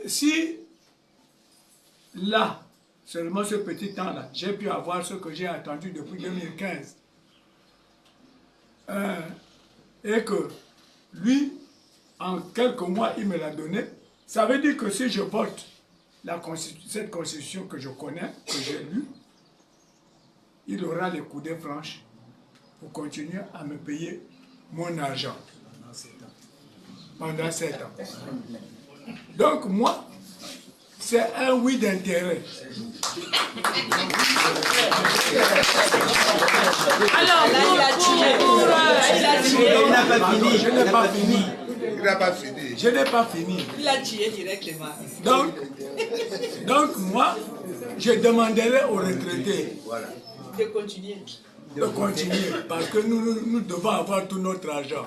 Si là, seulement ce petit temps-là, j'ai pu avoir ce que j'ai attendu depuis 2015, et que lui, en quelques mois, il me l'a donné, ça veut dire que si je vote cette constitution que je connais, que j'ai lue, il aura les coudées franches pour continuer à me payer mon argent pendant 7 ans. Donc moi, c'est un oui d'intérêt. Alors, il n'a pas fini. Je n'ai pas fini. Il n'a pas fini. Je n'ai pas fini. Il a tué directement. Donc moi, je demanderai aux retraités de continuer. De continuer, parce que nous devons avoir tout notre argent.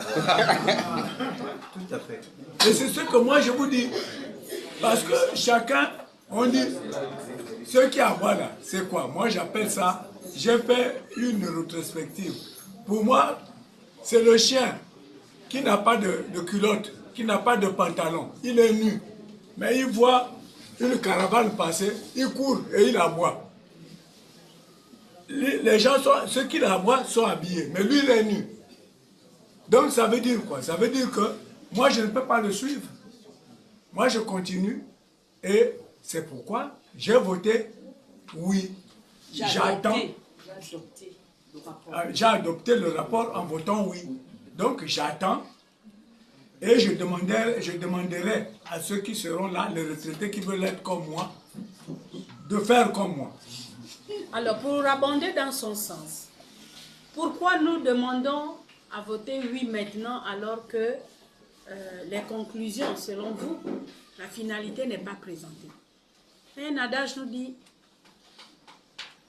Tout à fait. Et c'est ce que moi je vous dis. Parce que chacun, on dit, ce qui aboie là, c'est quoi? Moi j'appelle ça, j'ai fait une rétrospective. Pour moi, c'est le chien qui n'a pas de culotte, qui n'a pas de pantalon. Il est nu. Mais il voit une caravane passer, il court et il aboie. Les gens, ceux qui l'aboient sont habillés, mais lui il est nu. Donc ça veut dire quoi? Ça veut dire que moi je ne peux pas le suivre. Moi je continue et c'est pourquoi j'ai voté oui. J'attends. J'ai adopté le rapport en votant oui. Donc j'attends et je demanderai à ceux qui seront là, les retraités qui veulent être comme moi, de faire comme moi. Alors, pour abonder dans son sens, pourquoi nous demandons à voter oui maintenant alors que les conclusions, selon vous, la finalité n'est pas présentée? Un adage nous dit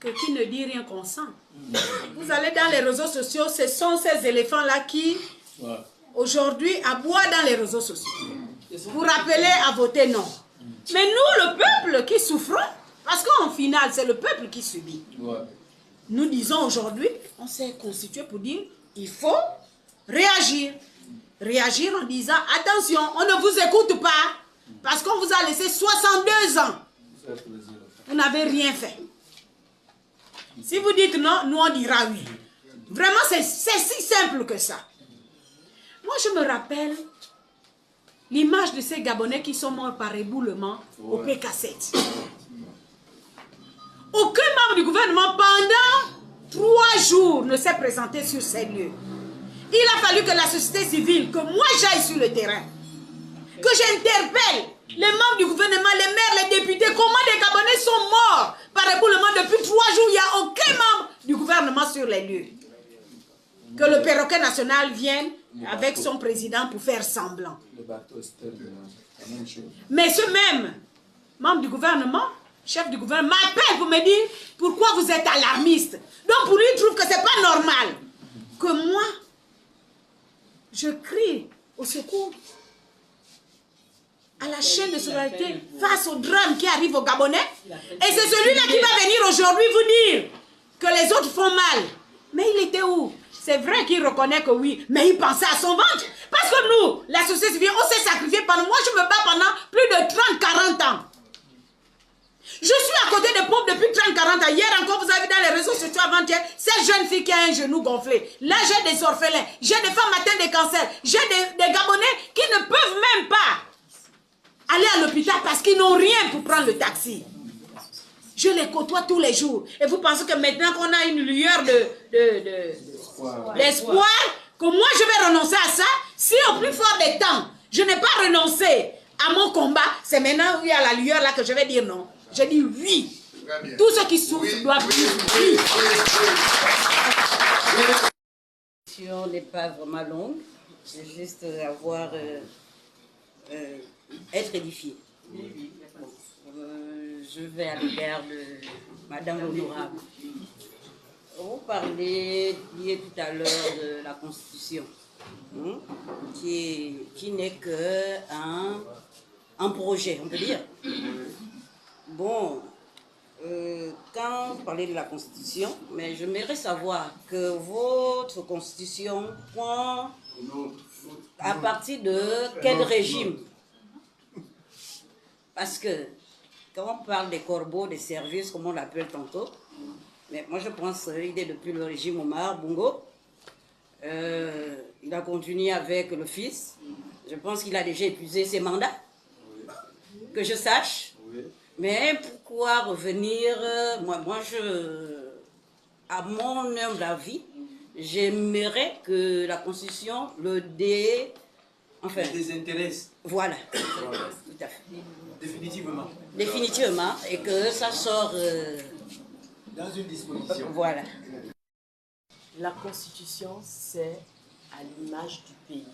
que qui ne dit rien consent. Vous allez dans les réseaux sociaux, ce sont ces éléphants-là qui, aujourd'hui, aboient dans les réseaux sociaux pour appeler à voter non. Mais nous, le peuple qui souffrons, parce qu'en final, c'est le peuple qui subit. Nous disons aujourd'hui, on s'est constitué pour dire, il faut réagir. Réagir en disant, attention, on ne vous écoute pas, parce qu'on vous a laissé 62 ans. Vous n'avez rien fait. Si vous dites non, nous on dira oui. Vraiment, c'est si simple que ça. Moi, je me rappelle l'image de ces Gabonais qui sont morts par éboulement au PK7. Aucun membre du gouvernement pendant 3 jours ne s'est présenté sur ces lieux. Il a fallu que la société civile, que moi j'aille sur le terrain, que j'interpelle les membres du gouvernement, les maires, les députés, comment des Gabonais sont morts par éboulement depuis 3 jours. Il n'y a aucun membre du gouvernement sur les lieux. Que le perroquet national vienne avec son président pour faire semblant. Mais ce même membre du gouvernement, chef du gouvernement, m'appelle pour me dire pourquoi vous êtes alarmiste. Donc pour lui, il trouve que c'est pas normal que moi, je crie au secours à la chaîne de solidarité face au drame qui arrive aux Gabonais. Et c'est celui-là qui va venir aujourd'hui vous dire que les autres font mal. Mais il était où? C'est vrai qu'il reconnaît que oui, mais il pensait à son ventre. Parce que nous, la société civile, on s'est sacrifié pendant... Moi, je me bats pendant plus de 30-40 ans. Je suis à côté des pauvres depuis 30-40 ans. Hier encore, vous avez vu dans les réseaux sociaux avant-hier, cette jeune fille qui a un genou gonflé. Là, j'ai des orphelins, j'ai des femmes atteintes de cancer, j'ai des Gabonais qui ne peuvent même pas aller à l'hôpital parce qu'ils n'ont rien pour prendre le taxi. Je les côtoie tous les jours. Et vous pensez que maintenant qu'on a une lueur d'espoir, que moi je vais renoncer à ça, si au plus fort des temps, je n'ai pas renoncé à mon combat, c'est maintenant où il y a la lueur là que je vais dire non. Je dis oui. Tous ceux qui souffrent doivent dire oui. La question n'est pas vraiment longue, c'est juste avoir être édifié. Je vais à l'égard de Madame l'Honorable. Vous parlez tout à l'heure de la Constitution, qui n'est qu'un projet, on peut dire. Bon, quand vous parlez de la Constitution, mais j'aimerais savoir que votre Constitution prend à partir de quel régime? Parce que quand on parle des corbeaux, des services, comme on l'appelle tantôt, mais moi je pense qu'il est depuis le régime Omar Bongo. Il a continué avec le fils. Je pense qu'il a déjà épuisé ses mandats, que je sache. Mais pourquoi revenir, à mon humble avis, j'aimerais que la Constitution le désintéresse. Voilà, tout à fait. Définitivement. Définitivement, et que ça sort... Dans une disposition. Voilà. La Constitution, c'est à l'image du pays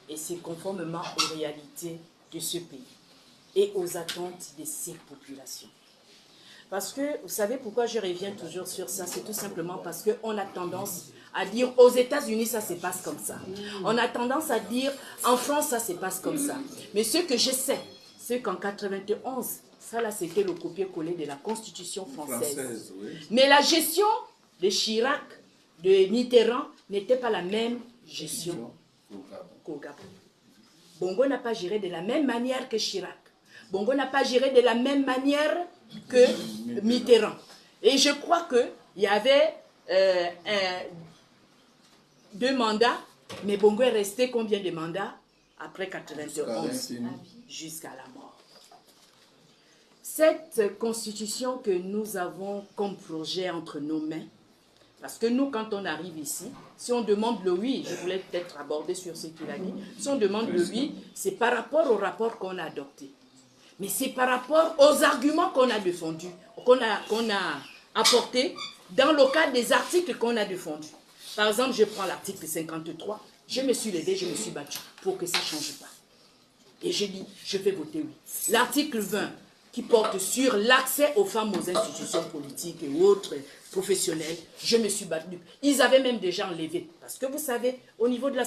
et c'est conformément aux réalités de ce pays et aux attentes de ses populations. Parce que, vous savez pourquoi je reviens toujours sur ça? C'est tout simplement parce qu'on a tendance à dire aux États-Unis ça se passe comme ça. On a tendance à dire en France ça se passe comme ça. Mais ce que je sais, c'est qu'en 91, ça là c'était le copier-coller de la Constitution française. Mais la gestion de Chirac, de Mitterrand, n'était pas la même gestion qu'au Gabon. Bongo n'a pas géré de la même manière que Chirac. Bongo n'a pas géré de la même manière que Mitterrand. Et je crois qu'il y avait 2 mandats, mais Bongo est resté combien de mandats après 91 jusqu'à la mort. Cette constitution que nous avons comme projet entre nos mains, parce que nous, quand on arrive ici, si on demande le oui, je voulais peut-être aborder sur ce qu'il a dit, si on demande le oui, c'est par rapport au rapport qu'on a adopté. Mais c'est par rapport aux arguments qu'on a défendus, qu'on a apportés dans le cadre des articles qu'on a défendus. Par exemple, je prends l'article 53, je me suis levé, je me suis battu pour que ça ne change pas. Et j'ai dit, je vais voter oui. L'article 20, qui porte sur l'accès aux femmes aux institutions politiques et autres professionnelles, je me suis battu. Ils avaient même déjà enlevé. Parce que vous savez, au niveau de la